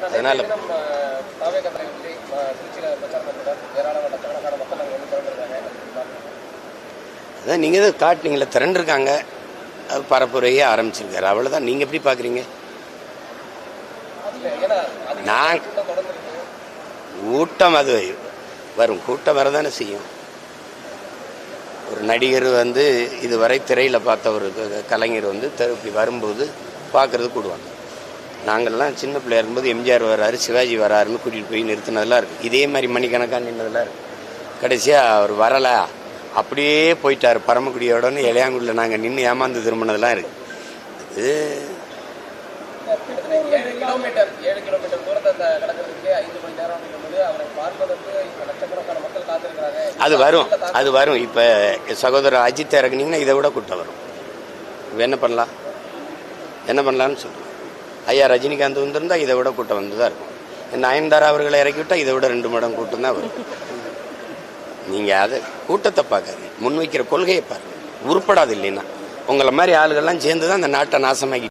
அதனால அதான் நீங்கள் தான் காட்டினீங்களே திரண்டிருக்காங்க, அது பரப்புரையே ஆரம்பிச்சிருக்காரு, அவ்வளோதான். நீங்கள் எப்படி பார்க்குறீங்க? நான் கூட்டம் அது வரும், கூட்டம் வரதானே செய்யும். ஒரு நடிகர் இதுவரை திரையில் பார்த்த ஒரு கலைஞர் இப்படி வரும்போது பார்க்குறது கூடுவாங்க. நாங்கள்லாம் சின்ன பிள்ளையா இருக்கும்போது எம்ஜிஆர் வராரு, சிவாஜி வராருன்னு கூட்டிகிட்டு போய் நிறுத்தினதெல்லாம் இருக்குது. இதே மாதிரி மணிக்கணக்காக நின்றதெல்லாம் இருக்குது. கடைசியாக அவர் வரலை, அப்படியே போயிட்டார் பரமக்குடியோடன்னு இளையாங்குடியில் நாங்கள் நின்று ஏமாந்து திரும்பினதெல்லாம் இருக்குது. இது 7 கிலோமீட்டர் தூரத்தை கடக்கிறதுக்கு 5 மணி நேரம் அப்படிங்கும்போது அவரை பார்ப்பதற்கு லட்சக்கணக்கான மக்கள் காத்திருக்கிறாங்க. அது வரும். இப்போ சகோதரர் அஜித் இறக்குனீங்கன்னா இதை விட கூட்டம் வரும். இப்போ என்ன பண்ணலான்னு சொல்கிறேன். ஐயா ரஜினிகாந்த் வந்திருந்தால் இதை விட கூட்டம் வந்து தான் இருக்கும். நயன்தாரா அவர்களை இறக்கி விட்டால் இதை விட 2 மடங்கு கூட்டம் தான் வரும். நீங்கள் அதை கூட்டத்தை பார்க்காது, முன்வைக்கிற கொள்கையை பாருங்கள். உருப்படாது. இல்லைன்னா உங்களை மாதிரி ஆளுகள்லாம் சேர்ந்து தான் அந்த நாட்டை நாசமாக்கி